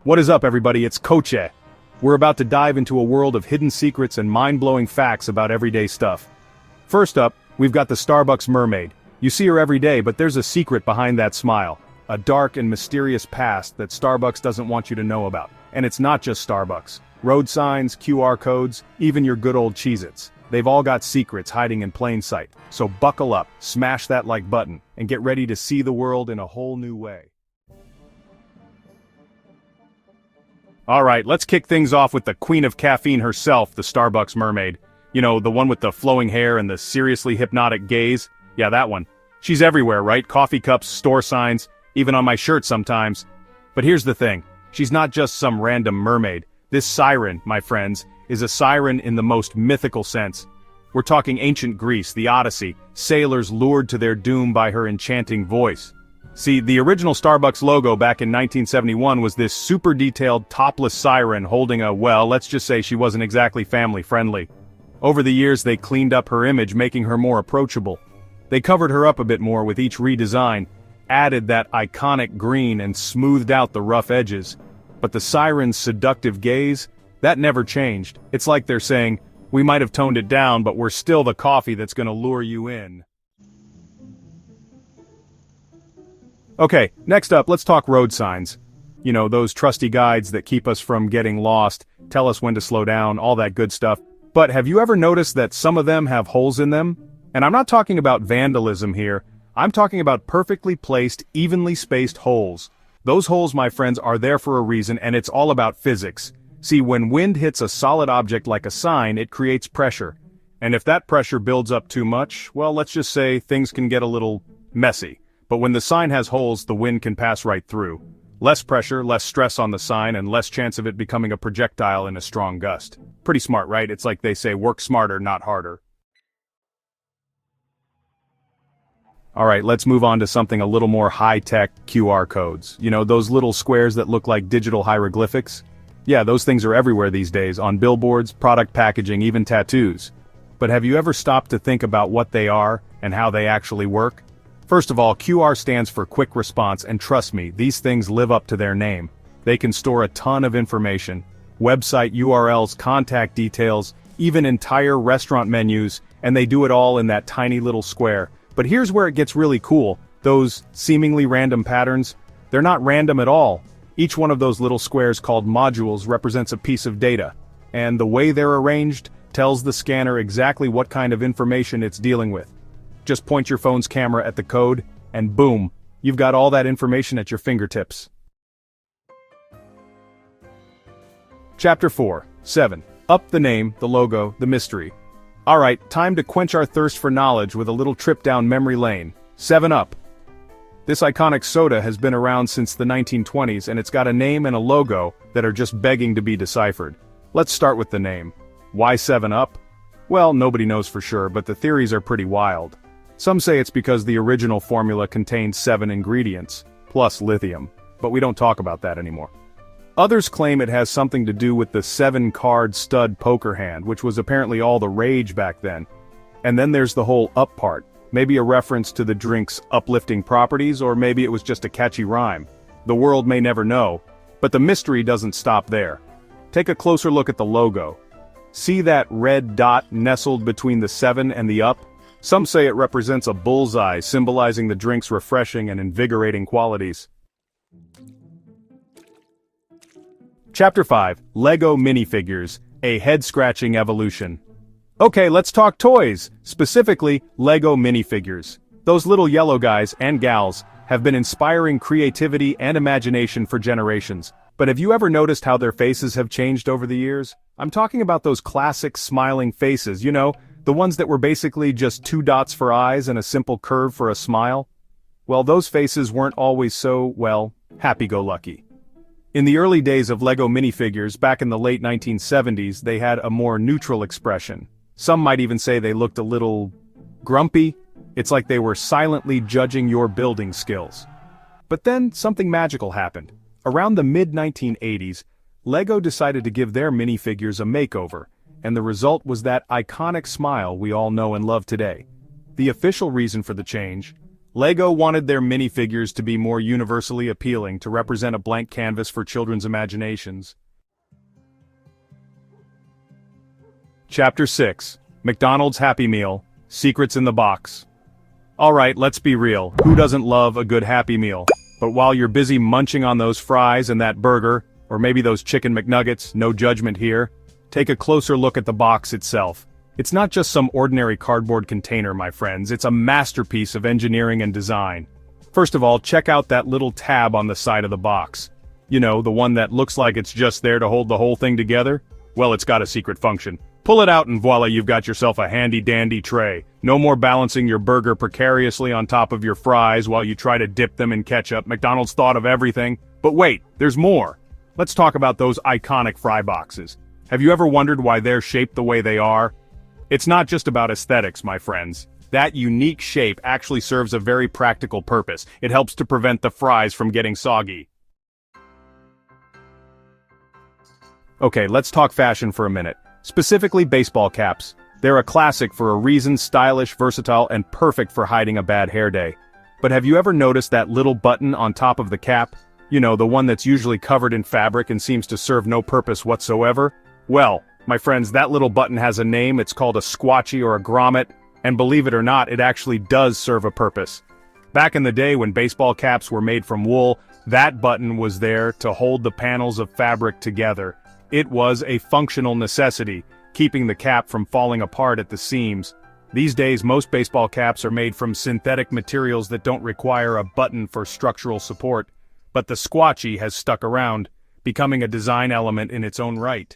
What is up, everybody? It's Koche. We're about to dive into a world of hidden secrets and mind-blowing facts about everyday stuff. First up, we've got the Starbucks mermaid. You see her every day, but there's a secret behind that smile. A dark and mysterious past that Starbucks doesn't want you to know about. And it's not just Starbucks. Road signs, QR codes, even your good old Cheez-Its. They've all got secrets hiding in plain sight. So buckle up, smash that like button, and get ready to see the world in a whole new way. Alright, let's kick things off with the queen of caffeine herself, the Starbucks mermaid. You know, the one with the flowing hair and the seriously hypnotic gaze? Yeah, that one. She's everywhere, right? Coffee cups, store signs, even on my shirt sometimes. But here's the thing. She's not just some random mermaid. This Siren, my friends, is a siren in the most mythical sense. We're talking ancient Greece, the Odyssey, sailors lured to their doom by her enchanting voice. See, the original Starbucks logo back in 1971 was this super detailed topless siren holding a, well, let's just say she wasn't exactly family friendly. Over the years they cleaned up her image, making her more approachable. They covered her up a bit more with each redesign, added that iconic green and smoothed out the rough edges. But the siren's seductive gaze, that never changed. It's like they're saying, we might have toned it down, but we're still the coffee that's gonna lure you in. Okay, next up, let's talk road signs. You know, those trusty guides that keep us from getting lost, tell us when to slow down, all that good stuff. But have you ever noticed that some of them have holes in them? And I'm not talking about vandalism here. I'm talking about perfectly placed, evenly spaced holes. Those holes, my friends, are there for a reason, and it's all about physics. See, when wind hits a solid object like a sign, it creates pressure. And if that pressure builds up too much, well, let's just say things can get a little messy. But when the sign has holes, the wind can pass right through. Less pressure, less stress on the sign, and less chance of it becoming a projectile in a strong gust. Pretty smart, right? It's like they say, work smarter, not harder. Alright, let's move on to something a little more high-tech, QR codes. You know, those little squares that look like digital hieroglyphics? Yeah, those things are everywhere these days, on billboards, product packaging, even tattoos. But have you ever stopped to think about what they are, and how they actually work? First of all, QR stands for Quick Response, and trust me, these things live up to their name. They can store a ton of information. Website URLs, contact details, even entire restaurant menus, and they do it all in that tiny little square. But here's where it gets really cool. Those seemingly random patterns, they're not random at all. Each one of those little squares called modules represents a piece of data. And the way they're arranged tells the scanner exactly what kind of information it's dealing with. Just point your phone's camera at the code, and boom, you've got all that information at your fingertips. Chapter 4, 7. Up the name, the logo, the mystery. Alright, time to quench our thirst for knowledge with a little trip down memory lane. 7 Up. This iconic soda has been around since the 1920s, and it's got a name and a logo that are just begging to be deciphered. Let's start with the name. Why 7 Up? Well, nobody knows for sure, but the theories are pretty wild. Some say it's because the original formula contained 7 ingredients, plus lithium, but we don't talk about that anymore. Others claim it has something to do with the 7-card stud poker hand, which was apparently all the rage back then. And then there's the whole up part. Maybe a reference to the drink's uplifting properties, or maybe it was just a catchy rhyme. The world may never know, but the mystery doesn't stop there. Take a closer look at the logo. See that red dot nestled between the 7 and the up? Some say it represents a bullseye, symbolizing the drink's refreshing and invigorating qualities. Chapter 5, Lego Minifigures, a head-scratching evolution. Okay, let's talk toys, specifically Lego minifigures. Those little yellow guys and gals have been inspiring creativity and imagination for generations. But have you ever noticed how their faces have changed over the years? I'm talking about those classic smiling faces, you know, the ones that were basically just 2 dots for eyes and a simple curve for a smile. Well, those faces weren't always so, well, happy-go-lucky. In the early days of Lego minifigures, back in the late 1970s, they had a more neutral expression. Some might even say they looked a little grumpy. It's like they were silently judging your building skills. But then something magical happened. Around the mid-1980s, Lego decided to give their minifigures a makeover, and the result was that iconic smile we all know and love today. The official reason for the change? Lego wanted their minifigures to be more universally appealing to represent a blank canvas for children's imaginations. Chapter 6. McDonald's Happy Meal, Secrets in the Box. Alright, let's be real, who doesn't love a good Happy Meal? But while you're busy munching on those fries and that burger, or maybe those chicken McNuggets, no judgment here, take a closer look at the box itself. It's not just some ordinary cardboard container, my friends, it's a masterpiece of engineering and design. First of all, check out that little tab on the side of the box. You know, the one that looks like it's just there to hold the whole thing together? Well, it's got a secret function. Pull it out and voila, you've got yourself a handy-dandy tray. No more balancing your burger precariously on top of your fries while you try to dip them in ketchup. McDonald's thought of everything. But wait, there's more. Let's talk about those iconic fry boxes. Have you ever wondered why they're shaped the way they are? It's not just about aesthetics, my friends. That unique shape actually serves a very practical purpose. It helps to prevent the fries from getting soggy. Okay, let's talk fashion for a minute. Specifically baseball caps. They're a classic for a reason, stylish, versatile, and perfect for hiding a bad hair day. But have you ever noticed that little button on top of the cap? You know, the one that's usually covered in fabric and seems to serve no purpose whatsoever? Well, my friends, that little button has a name. It's called a squatchy or a grommet, and believe it or not, it actually does serve a purpose. Back in the day when baseball caps were made from wool, that button was there to hold the panels of fabric together. It was a functional necessity, keeping the cap from falling apart at the seams. These days, most baseball caps are made from synthetic materials that don't require a button for structural support, but the squatchy has stuck around, becoming a design element in its own right.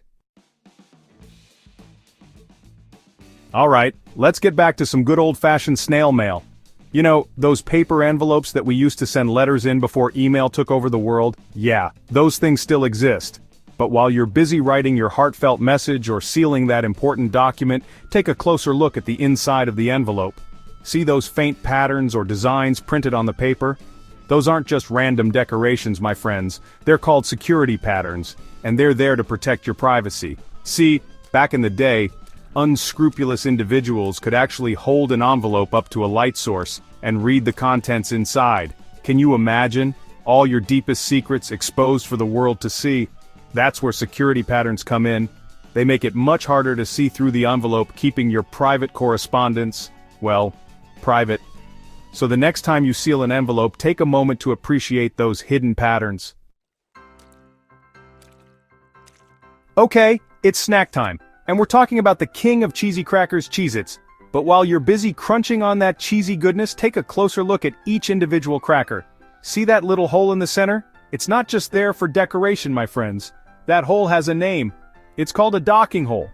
Alright, let's get back to some good old-fashioned snail mail. You know, those paper envelopes that we used to send letters in before email took over the world? Yeah, those things still exist. But while you're busy writing your heartfelt message or sealing that important document, take a closer look at the inside of the envelope. See those faint patterns or designs printed on the paper? Those aren't just random decorations, my friends. They're called security patterns, and they're there to protect your privacy. See, back in the day, unscrupulous individuals could actually hold an envelope up to a light source and read the contents inside. Can you imagine? All your deepest secrets exposed for the world to see. That's where security patterns come in. They make it much harder to see through the envelope, keeping your private correspondence, well, private. So the next time you seal an envelope, take a moment to appreciate those hidden patterns. Okay, it's snack time, and we're talking about the king of cheesy crackers, Cheez-Its. But while you're busy crunching on that cheesy goodness, take a closer look at each individual cracker. See that little hole in the center? It's not just there for decoration, my friends. That hole has a name. It's called a docking hole.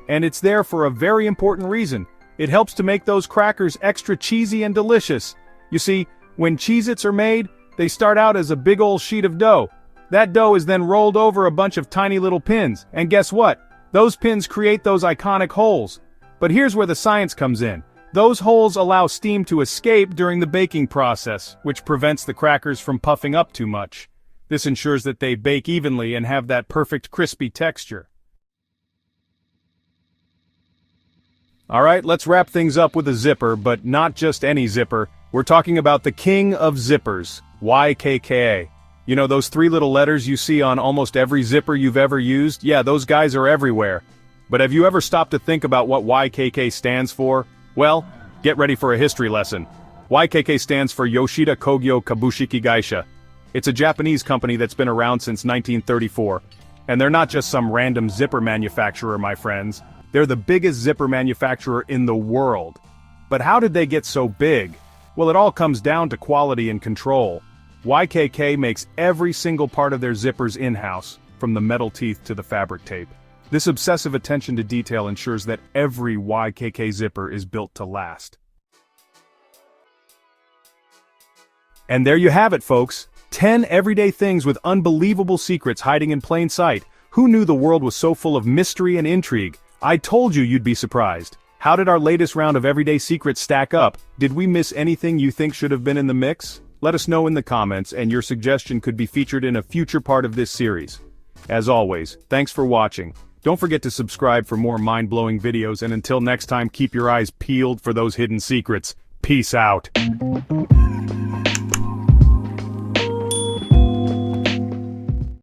And it's there for a very important reason. It helps to make those crackers extra cheesy and delicious. You see, when Cheez-Its are made, they start out as a big old sheet of dough. That dough is then rolled over a bunch of tiny little pins. And guess what? Those pins create those iconic holes. But here's where the science comes in. Those holes allow steam to escape during the baking process, which prevents the crackers from puffing up too much. This ensures that they bake evenly and have that perfect crispy texture. Alright, let's wrap things up with a zipper, but not just any zipper. We're talking about the king of zippers, YKK. You know those three little letters you see on almost every zipper you've ever used? Yeah, those guys are everywhere. But have you ever stopped to think about what YKK stands for? Well, get ready for a history lesson. YKK stands for Yoshida Kogyo Kabushiki Gaisha. It's a Japanese company that's been around since 1934. And they're not just some random zipper manufacturer, my friends. They're the biggest zipper manufacturer in the world. But how did they get so big? Well, it all comes down to quality and control. YKK makes every single part of their zippers in-house, from the metal teeth to the fabric tape. This obsessive attention to detail ensures that every YKK zipper is built to last. And there you have it, folks. 10 everyday things with unbelievable secrets hiding in plain sight. Who knew the world was so full of mystery and intrigue? I told you you'd be surprised. How did our latest round of everyday secrets stack up? Did we miss anything you think should have been in the mix? Let us know in the comments, and your suggestion could be featured in a future part of this series. As always, thanks for watching. Don't forget to subscribe for more mind-blowing videos, and until next time, keep your eyes peeled for those hidden secrets. Peace out.